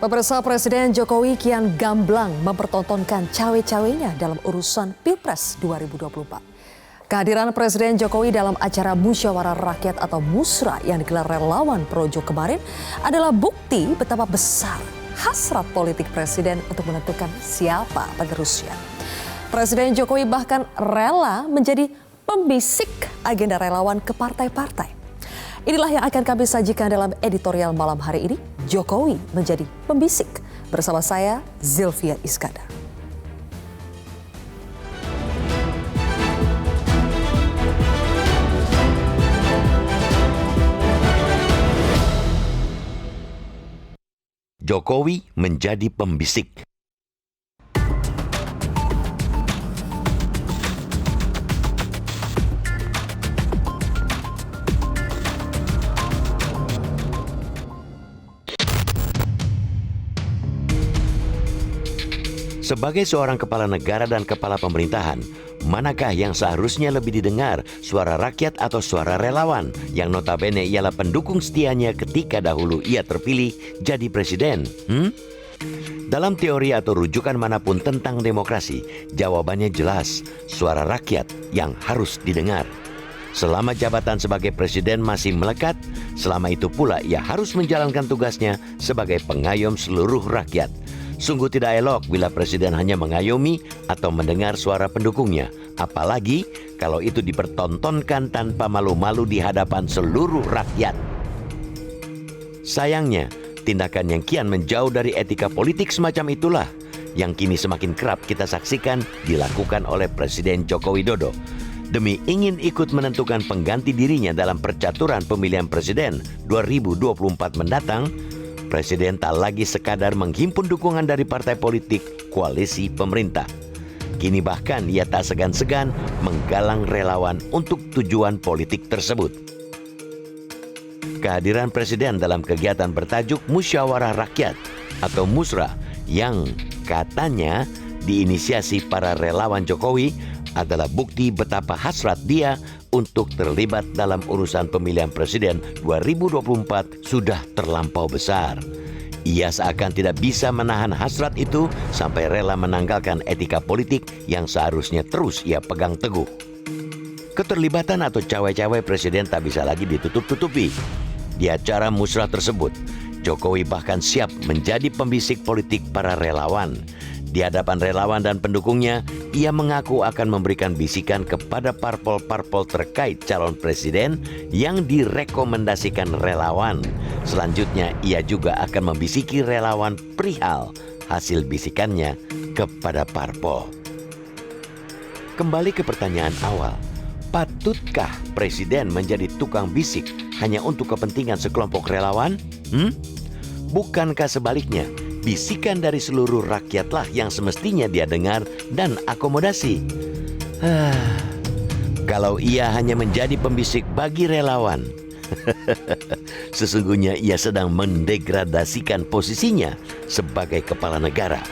Pemirsa, Presiden Jokowi kian gamblang mempertontonkan cawe-cawenya dalam urusan Pilpres 2024. Kehadiran Presiden Jokowi dalam acara Musyawarah Rakyat atau Musra yang digelar relawan Projo kemarin adalah bukti betapa besar hasrat politik Presiden untuk menentukan siapa penerusnya. Presiden Jokowi bahkan rela menjadi pembisik agenda relawan ke partai-partai. Inilah yang akan kami sajikan dalam editorial malam hari ini. Jokowi menjadi pembisik. Bersama saya, Zilvia Iskandar. Jokowi menjadi pembisik. Sebagai seorang kepala negara dan kepala pemerintahan, manakah yang seharusnya lebih didengar, suara rakyat atau suara relawan yang notabene ialah pendukung setianya ketika dahulu ia terpilih jadi presiden? Dalam teori atau rujukan manapun tentang demokrasi, jawabannya jelas, suara rakyat yang harus didengar. Selama jabatan sebagai presiden masih melekat, selama itu pula ia harus menjalankan tugasnya sebagai pengayom seluruh rakyat. Sungguh tidak elok bila presiden hanya mengayomi atau mendengar suara pendukungnya, apalagi kalau itu dipertontonkan tanpa malu-malu di hadapan seluruh rakyat. Sayangnya, tindakan yang kian menjauh dari etika politik semacam itulah yang kini semakin kerap kita saksikan dilakukan oleh Presiden Joko Widodo. Demi ingin ikut menentukan pengganti dirinya dalam percaturan pemilihan presiden 2024 mendatang, Presiden tak lagi sekadar menghimpun dukungan dari partai politik koalisi pemerintah. Kini bahkan ia tak segan-segan menggalang relawan untuk tujuan politik tersebut. Kehadiran Presiden dalam kegiatan bertajuk Musyawarah Rakyat atau Musra yang katanya diinisiasi para relawan Jokowi adalah bukti betapa hasrat dia untuk terlibat dalam urusan pemilihan presiden 2024 sudah terlampau besar. Ia seakan tidak bisa menahan hasrat itu sampai rela menanggalkan etika politik yang seharusnya terus ia pegang teguh. Keterlibatan atau cawe-cawe presiden tak bisa lagi ditutup-tutupi. Di acara musrah tersebut, Jokowi bahkan siap menjadi pembisik politik para relawan. Di hadapan relawan dan pendukungnya, ia mengaku akan memberikan bisikan kepada parpol-parpol terkait calon presiden yang direkomendasikan relawan. Selanjutnya, ia juga akan membisiki relawan perihal hasil bisikannya kepada parpol. Kembali ke pertanyaan awal, patutkah presiden menjadi tukang bisik hanya untuk kepentingan sekelompok relawan? Bukankah sebaliknya? Bisikan dari seluruh rakyatlah yang semestinya dia dengar dan akomodasi. Kalau ia hanya menjadi pembisik bagi relawan, sesungguhnya ia sedang mendegradasikan posisinya sebagai kepala negara.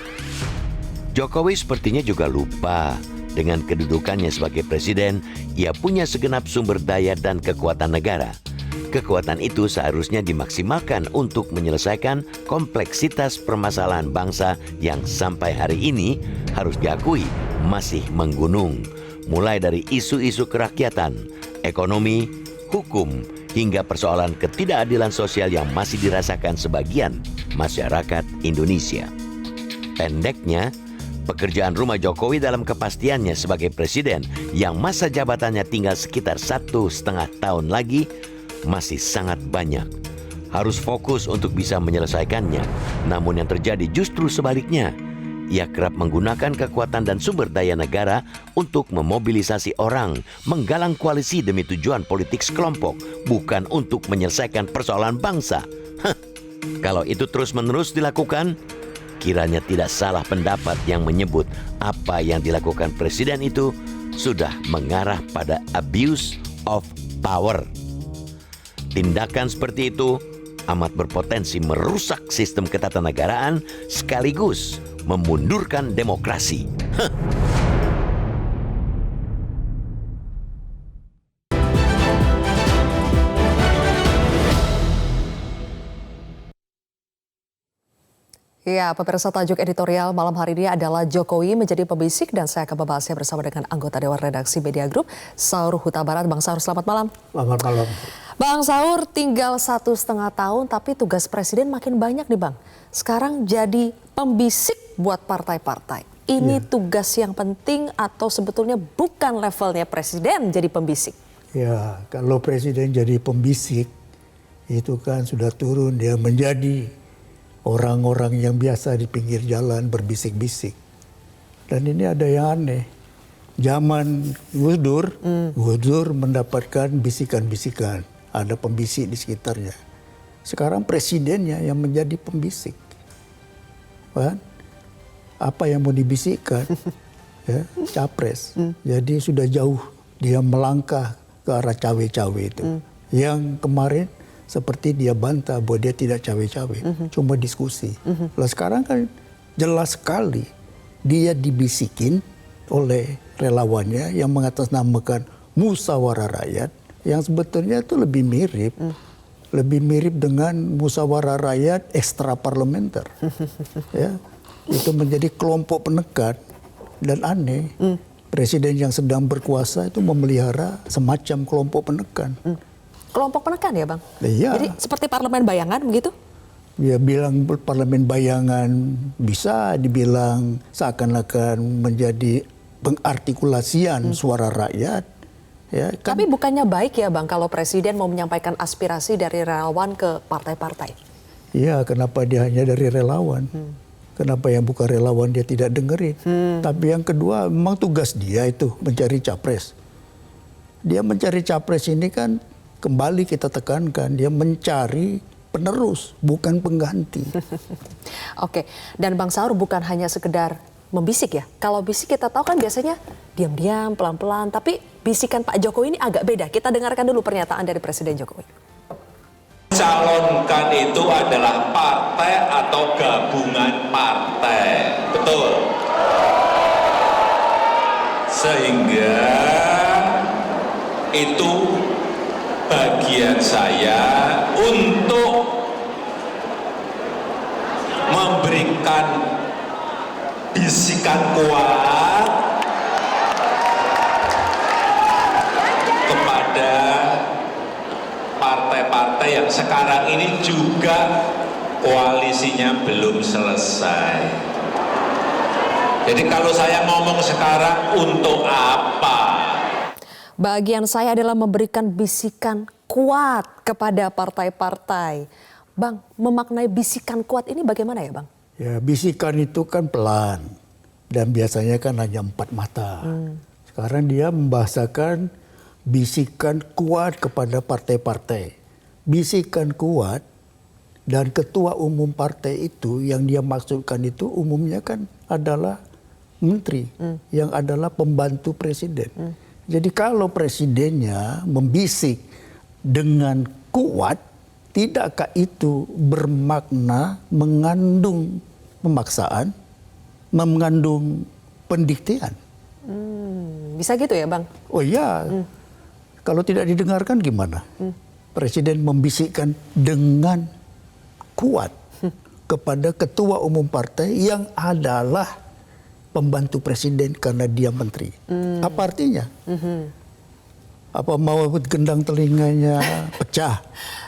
Jokowi sepertinya juga lupa dengan kedudukannya sebagai presiden, ia punya segenap sumber daya dan kekuatan negara. Kekuatan itu seharusnya dimaksimalkan untuk menyelesaikan kompleksitas permasalahan bangsa yang sampai hari ini harus diakui masih menggunung. Mulai dari isu-isu kerakyatan, ekonomi, hukum, hingga persoalan ketidakadilan sosial yang masih dirasakan sebagian masyarakat Indonesia. Pendeknya, pekerjaan rumah Jokowi dalam kepastiannya sebagai presiden yang masa jabatannya tinggal sekitar 1,5 tahun lagi masih sangat banyak. Harus fokus untuk bisa menyelesaikannya. Namun yang terjadi justru sebaliknya. Ia kerap menggunakan kekuatan dan sumber daya negara untuk memobilisasi orang, menggalang koalisi demi tujuan politik sekelompok, bukan untuk menyelesaikan persoalan bangsa. Kalau itu terus-menerus dilakukan, kiranya tidak salah pendapat yang menyebut apa yang dilakukan presiden itu sudah mengarah pada abuse of power. Tindakan seperti itu amat berpotensi merusak sistem ketatanegaraan sekaligus memundurkan demokrasi. Ya, pemirsa, tajuk editorial malam hari ini adalah Jokowi menjadi pembisik, dan saya akan membahasnya bersama dengan anggota Dewan Redaksi Media Group, Saur Huta Barat. Bang Saur, selamat malam. Selamat malam. Bang Saur, tinggal 1,5 tahun tapi tugas presiden makin banyak nih Bang. Sekarang jadi pembisik buat partai-partai. Ini tugas yang penting atau sebetulnya bukan levelnya presiden jadi pembisik? Ya, kalau presiden jadi pembisik, itu kan sudah turun, dia menjadi orang-orang yang biasa di pinggir jalan berbisik-bisik. Dan ini ada yang aneh. Zaman Gus Dur mendapatkan bisikan-bisikan. Ada pembisik di sekitarnya. Sekarang presidennya yang menjadi pembisik. Kan? Apa yang mau dibisikkan? Ya, capres. Jadi sudah jauh dia melangkah ke arah cawe-cawe itu. Yang kemarin seperti dia bantah bahwa dia tidak cawe-cawe, cuma diskusi. Lah sekarang kan jelas sekali dia dibisikin oleh relawannya yang mengatasnamakan musyawarah rakyat, yang sebetulnya itu lebih mirip dengan musyawarah rakyat ekstra parlementer. Ya, itu menjadi kelompok penekan, dan aneh. Presiden yang sedang berkuasa itu memelihara semacam kelompok penekan. Kelompok penekan ya Bang? Iya. Jadi seperti parlemen bayangan begitu? Dia bilang parlemen bayangan, bisa dibilang seakan-akan menjadi pengartikulasian suara rakyat. Ya, kan? Tapi bukannya baik ya Bang kalau presiden mau menyampaikan aspirasi dari relawan ke partai-partai? Iya, kenapa dia hanya dari relawan? Kenapa yang bukan relawan dia tidak dengerin? Tapi yang kedua, memang tugas dia itu mencari capres. Dia mencari capres ini kan kembali kita tekankan, dia mencari penerus, bukan pengganti. Oke, dan Bang Saur bukan hanya sekedar membisik ya. Kalau bisik kita tahu kan biasanya diam-diam, pelan-pelan. Tapi bisikan Pak Jokowi ini agak beda. Kita dengarkan dulu pernyataan dari Presiden Jokowi. Calonkan itu adalah partai atau gabungan partai. Betul. Sehingga itu bagian saya untuk memberikan bisikan kuat kepada partai-partai yang sekarang ini juga koalisinya belum selesai. Jadi kalau saya ngomong sekarang, untuk apa? Bagian saya adalah memberikan bisikan kuat kepada partai-partai. Bang, memaknai bisikan kuat ini bagaimana ya Bang? Ya, bisikan itu kan pelan dan biasanya kan hanya 4 mata. Sekarang dia membahasakan bisikan kuat kepada partai-partai. Bisikan kuat dan ketua umum partai itu yang dia maksudkan itu umumnya kan adalah menteri yang adalah pembantu presiden. Jadi kalau presidennya membisik dengan kuat, tidakkah itu bermakna mengandung pemaksaan, mengandung pendiktian? Bisa gitu ya Bang? Oh iya, kalau tidak didengarkan gimana? Presiden membisikkan dengan kuat kepada ketua umum partai yang adalah pembantu presiden karena dia menteri. Apa artinya? Apa mau gendang telinganya pecah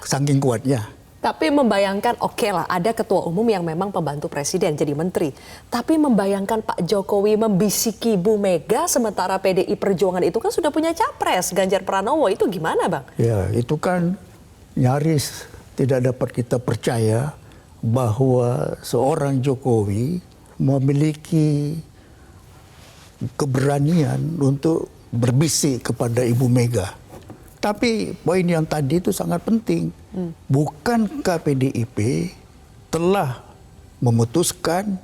saking kuatnya? Tapi membayangkan oke lah ada ketua umum yang memang pembantu presiden jadi menteri. Tapi membayangkan Pak Jokowi membisiki Bu Mega sementara PDI Perjuangan itu kan sudah punya capres Ganjar Pranowo, itu gimana Bang? Ya itu kan nyaris tidak dapat kita percaya bahwa seorang Jokowi memiliki keberanian untuk berbisik kepada Ibu Mega. Tapi poin yang tadi itu sangat penting. Bukankah PDIP telah memutuskan,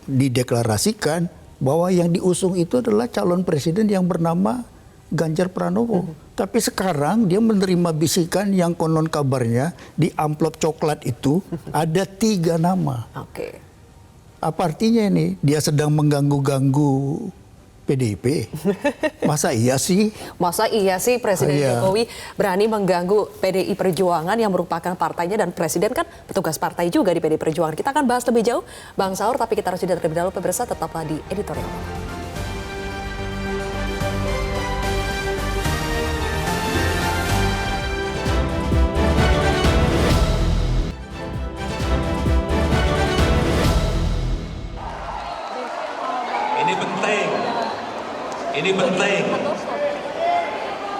dideklarasikan bahwa yang diusung itu adalah calon presiden yang bernama Ganjar Pranowo. Tapi sekarang dia menerima bisikan yang konon kabarnya di amplop coklat itu ada 3 nama. Oke. Apa artinya ini? Dia sedang mengganggu-ganggu PDIP. Masa iya sih? Masa iya sih Presiden Iya. Jokowi berani mengganggu PDI Perjuangan yang merupakan partainya, dan Presiden kan petugas partai juga di PDI Perjuangan. Kita akan bahas lebih jauh, Bang Saur, tapi kita harus jeda terlebih dahulu. Pemirsa, tetaplah di editorial. Ini penting. Ini penting.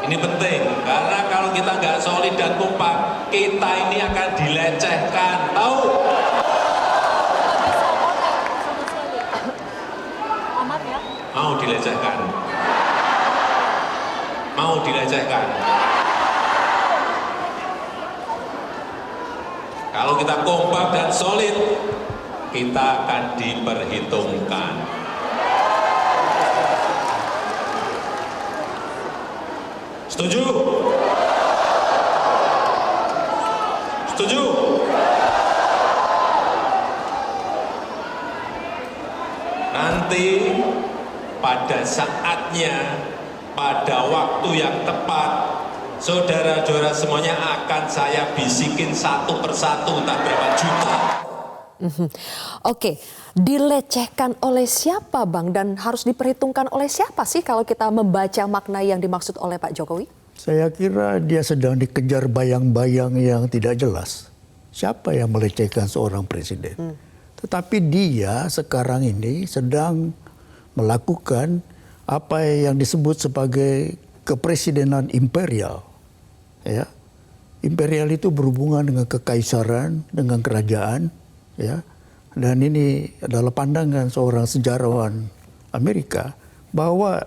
Ini penting karena kalau kita nggak solid dan kompak, kita ini akan dilecehkan. Tahu? Mau dilecehkan? Mau dilecehkan? Kalau kita kompak dan solid, kita akan diperhitungkan. Setuju? Setuju? Nanti pada saatnya, pada waktu yang tepat, saudara-saudara semuanya akan saya bisikin satu persatu, entah berapa juta. Oke, dilecehkan oleh siapa Bang, dan harus diperhitungkan oleh siapa sih kalau kita membaca makna yang dimaksud oleh Pak Jokowi? Saya kira dia sedang dikejar bayang-bayang yang tidak jelas. Siapa yang melecehkan seorang presiden? Tetapi dia sekarang ini sedang melakukan apa yang disebut sebagai kepresidenan imperial. Ya. Imperial itu berhubungan dengan kekaisaran, dengan kerajaan. Ya. Dan ini adalah pandangan seorang sejarawan Amerika bahwa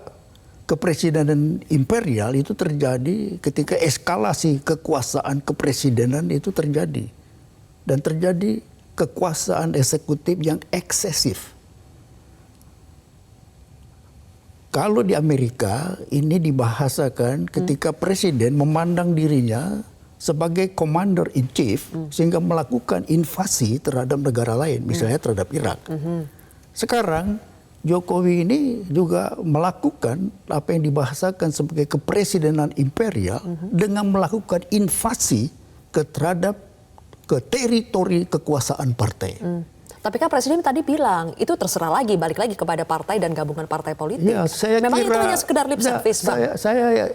kepresidenan imperial itu terjadi ketika eskalasi kekuasaan kepresidenan itu terjadi. Dan terjadi kekuasaan eksekutif yang eksesif. Kalau di Amerika ini dibahasakan ketika presiden memandang dirinya sebagai commander in chief sehingga melakukan invasi terhadap negara lain, misalnya terhadap Irak. Sekarang Jokowi ini juga melakukan apa yang dibahasakan sebagai kepresidenan imperial dengan melakukan invasi ke teritori kekuasaan partai. Tapi kan Presiden tadi bilang itu terserah lagi, balik lagi kepada partai dan gabungan partai politik. Ya, saya Memang kira, itu hanya sekedar lip service, Bang? Saya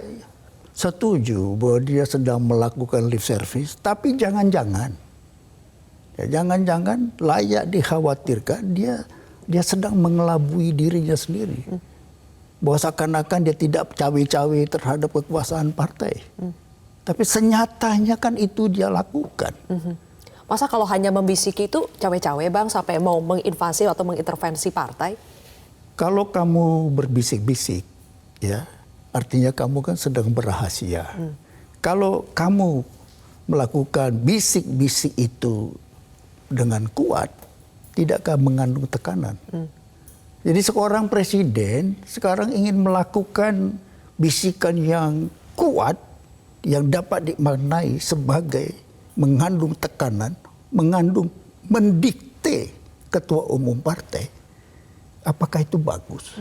setuju bahwa dia sedang melakukan lip service, tapi jangan-jangan layak dikhawatirkan dia sedang mengelabui dirinya sendiri. Bahwa seakan-akan dia tidak cawe-cawe terhadap kekuasaan partai. Tapi senyatanya kan itu dia lakukan. Masa kalau hanya membisiki itu cawe-cawe Bang sampai mau menginvasi atau mengintervensi partai? Kalau kamu berbisik-bisik, ya artinya kamu kan sedang berrahasia. Kalau kamu melakukan bisik-bisik itu dengan kuat, tidakkah mengandung tekanan? Jadi seorang presiden sekarang ingin melakukan bisikan yang kuat yang dapat dimaknai sebagai mengandung tekanan, mendikte ketua umum partai. Apakah itu bagus?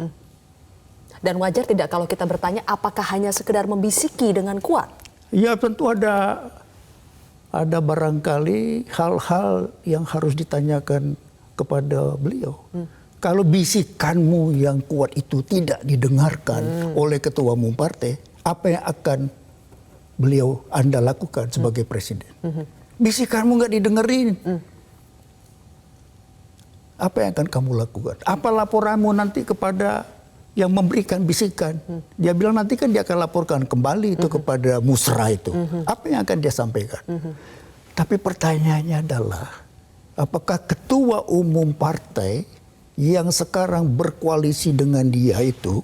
Dan wajar tidak kalau kita bertanya apakah hanya sekedar membisiki dengan kuat? Ya tentu ada barangkali hal-hal yang harus ditanyakan kepada beliau. Kalau bisikanmu yang kuat itu tidak didengarkan oleh ketua umum partai, apa yang akan Anda lakukan sebagai presiden? Bisikanmu nggak didengerin. Apa yang akan kamu lakukan? Apa laporanmu nanti kepada yang memberikan bisikan? Dia bilang nanti kan dia akan laporkan kembali itu kepada musra itu. Apa yang akan dia sampaikan? Tapi pertanyaannya adalah, apakah ketua umum partai yang sekarang berkoalisi dengan dia itu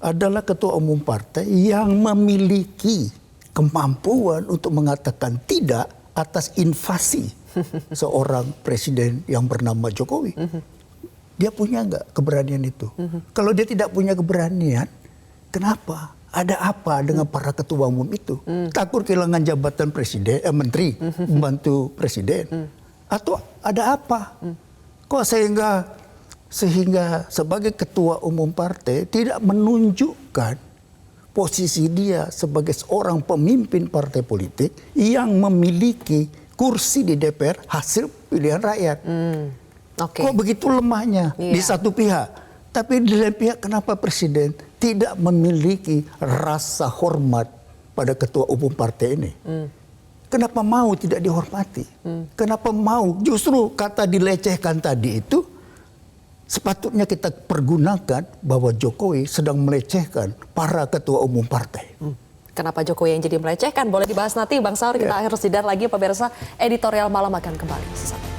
adalah ketua umum partai yang memiliki kemampuan untuk mengatakan tidak atas invasi seorang presiden yang bernama Jokowi? Dia punya nggak keberanian itu? Kalau dia tidak punya keberanian, kenapa? Ada apa dengan para ketua umum itu? Takut kehilangan jabatan presiden, menteri, membantu presiden? Atau ada apa? Kok sehingga Sehingga sebagai ketua umum partai tidak menunjukkan posisi dia sebagai seorang pemimpin partai politik yang memiliki kursi di DPR hasil pilihan rakyat. Kok begitu lemahnya di satu pihak. Tapi di lain pihak kenapa Presiden tidak memiliki rasa hormat pada ketua umum partai ini? Kenapa mau tidak dihormati? Kenapa mau justru kata dilecehkan tadi itu sepatutnya kita pergunakan bahwa Jokowi sedang melecehkan para ketua umum partai. Kenapa Jokowi yang jadi melecehkan? Boleh dibahas nanti Bang Saur, kita harus jeda lagi pemirsa. Editorial Malam akan kembali sesaat lagi.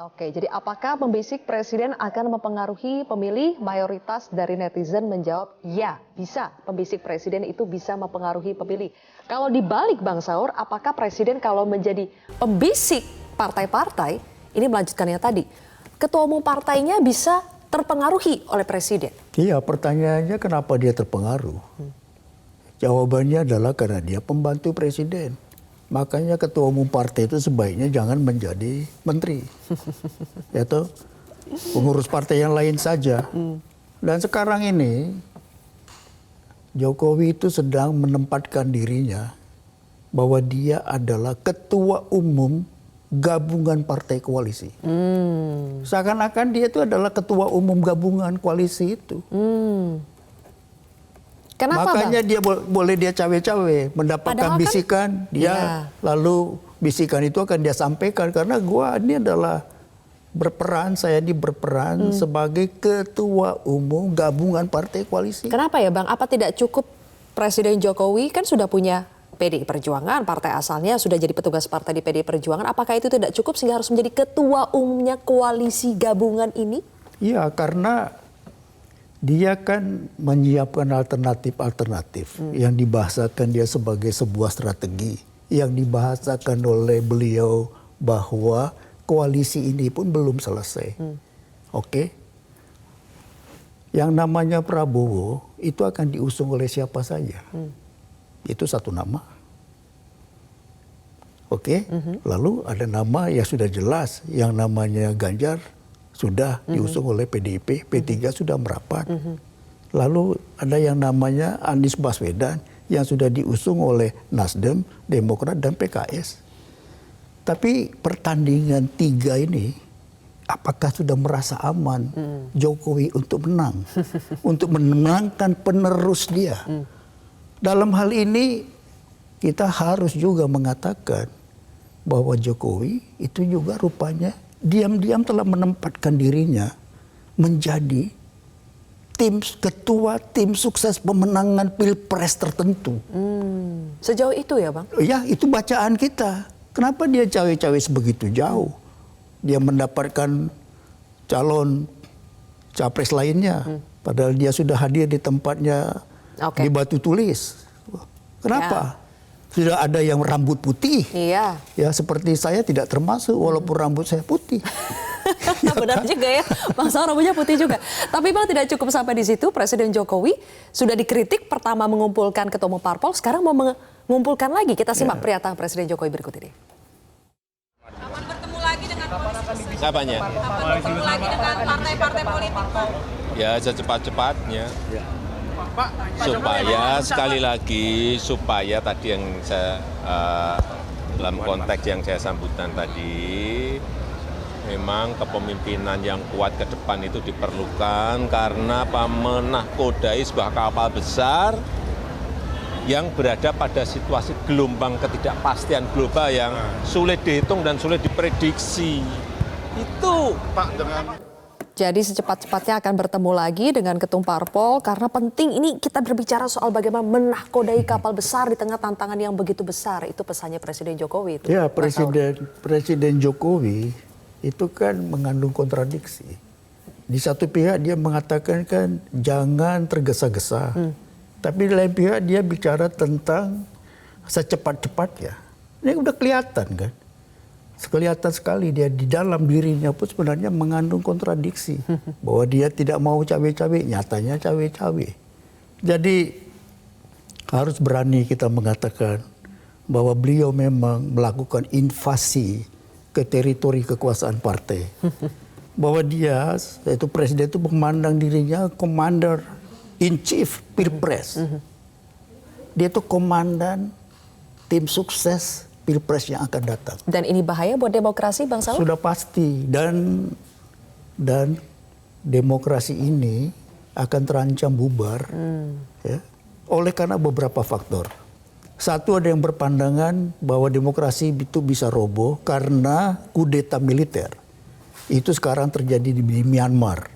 Oke, jadi apakah membisik Presiden akan mempengaruhi pemilih? Mayoritas dari netizen menjawab ya, bisa. Pembisik Presiden itu bisa mempengaruhi pemilih. Kalau dibalik Bang Saur, apakah Presiden kalau menjadi pembisik partai-partai, ini melanjutkan yang tadi, ketua umum partainya bisa terpengaruhi oleh Presiden? Iya, pertanyaannya kenapa dia terpengaruh? Jawabannya adalah karena dia pembantu Presiden. Makanya ketua umum partai itu sebaiknya jangan menjadi menteri. Ya toh, pengurus partai yang lain saja. Dan sekarang ini Jokowi itu sedang menempatkan dirinya bahwa dia adalah ketua umum gabungan partai koalisi. Seakan-akan dia itu adalah ketua umum gabungan koalisi itu. Kenapa, makanya Bang? dia boleh dia cawe-cawe, mendapatkan Padahal bisikan, dia lalu bisikan itu akan dia sampaikan karena gua ini adalah saya ini berperan sebagai ketua umum gabungan partai koalisi. Kenapa ya Bang? Apa tidak cukup Presiden Jokowi kan sudah punya PDI Perjuangan, partai asalnya sudah jadi petugas partai di PDI Perjuangan. Apakah itu tidak cukup sehingga harus menjadi ketua umumnya koalisi gabungan ini? Iya, karena dia kan menyiapkan alternatif-alternatif yang dibahasakan dia sebagai sebuah strategi. Yang dibahasakan oleh beliau bahwa koalisi ini pun belum selesai. Oke? Yang namanya Prabowo itu akan diusung oleh siapa saja. Itu satu nama. Oke? Lalu ada nama yang sudah jelas, yang namanya Ganjar sudah diusung oleh PDIP, P3 sudah merapat. Lalu ada yang namanya Anies Baswedan yang sudah diusung oleh Nasdem, Demokrat, dan PKS. Tapi pertandingan tiga ini, apakah sudah merasa aman Jokowi untuk menang? Untuk menangkan penerus dia. Dalam hal ini kita harus juga mengatakan bahwa Jokowi itu juga rupanya diam-diam telah menempatkan dirinya menjadi ketua tim sukses pemenangan pilpres tertentu. Sejauh itu ya Bang? Ya, itu bacaan kita. Kenapa dia cawe-cawe sebegitu jauh? Dia mendapatkan calon capres lainnya. Padahal dia sudah hadir di tempatnya di Batu Tulis. Kenapa? Sudah ada yang rambut putih. Iya. Ya seperti saya tidak termasuk walaupun rambut saya putih. Benar juga ya, Bang Saur rambutnya putih juga. Tapi Bang tidak cukup sampai di situ, Presiden Jokowi sudah dikritik pertama mengumpulkan ketua umum parpol, sekarang mau mengumpulkan lagi. Kita simak pernyataan Presiden Jokowi berikut ini. Kapan bertemu lagi dengan polisi? Apanya? Kapan bertemu lagi dengan partai-partai politik? Ya secepat-cepatnya. Supaya sekali lagi, supaya tadi yang saya dalam konteks yang saya sambutkan tadi, memang kepemimpinan yang kuat ke depan itu diperlukan karena menakodai sebuah kapal besar yang berada pada situasi gelombang ketidakpastian global yang sulit dihitung dan sulit diprediksi. Itu Pak dengan... Jadi secepat-cepatnya akan bertemu lagi dengan ketum parpol karena penting ini kita berbicara soal bagaimana menahkodai kapal besar di tengah tantangan yang begitu besar. Itu pesannya Presiden Jokowi. Itu, ya, Presiden Jokowi itu kan mengandung kontradiksi. Di satu pihak dia mengatakan kan jangan tergesa-gesa. Tapi di lain pihak dia bicara tentang secepat-cepatnya. Ini udah kelihatan kan. Kelihatan sekali dia di dalam dirinya pun sebenarnya mengandung kontradiksi. Bahwa dia tidak mau cawe-cawe, nyatanya cawe-cawe. Jadi harus berani kita mengatakan bahwa beliau memang melakukan invasi ke teritori kekuasaan partai. Bahwa dia, yaitu presiden itu memandang dirinya Commander in Chief Pilpres. Dia itu komandan tim sukses Pilpres yang akan datang. Dan ini bahaya buat demokrasi, Bang Saur? Sudah pasti. Dan demokrasi ini akan terancam bubar ya, oleh karena beberapa faktor. Satu, ada yang berpandangan bahwa demokrasi itu bisa roboh karena kudeta militer. Itu sekarang terjadi di Myanmar.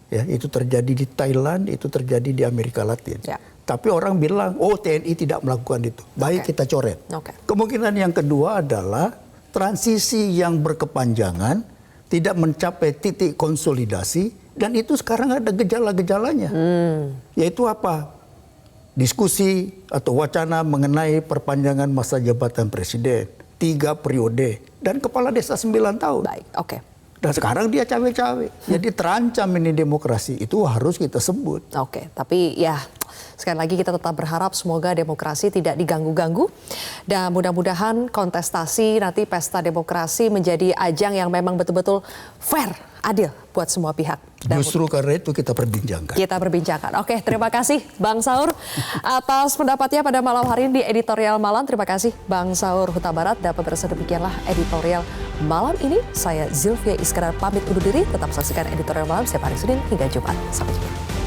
Ya, itu terjadi di Thailand, itu terjadi di Amerika Latin. Ya. Tapi orang bilang, oh TNI tidak melakukan itu. Baik, kita coret. Kemungkinan yang kedua adalah transisi yang berkepanjangan, tidak mencapai titik konsolidasi, dan itu sekarang ada gejala-gejalanya. Yaitu apa? Diskusi atau wacana mengenai perpanjangan masa jabatan presiden, 3 periode, dan kepala desa 9 tahun. Baik, oke. Dan sekarang dia cawe-cawe. Jadi terancam ini demokrasi, itu harus kita sebut. Oke, tapi ya sekali lagi kita tetap berharap semoga demokrasi tidak diganggu-ganggu. Dan mudah-mudahan kontestasi nanti pesta demokrasi menjadi ajang yang memang betul-betul fair, adil buat semua pihak. Dan justru karena itu kita perbincangkan. Kita perbincangkan. Oke, terima kasih Bang Saur atas pendapatnya pada malam hari ini di Editorial Malam. Terima kasih Bang Saur Huta Barat. Dan pemirsa, demikianlah Editorial Malam ini. Saya Zilvia Iskandar pamit undur diri. Tetap saksikan Editorial Malam setiap hari Senin hingga Jumat. Sampai jumpa.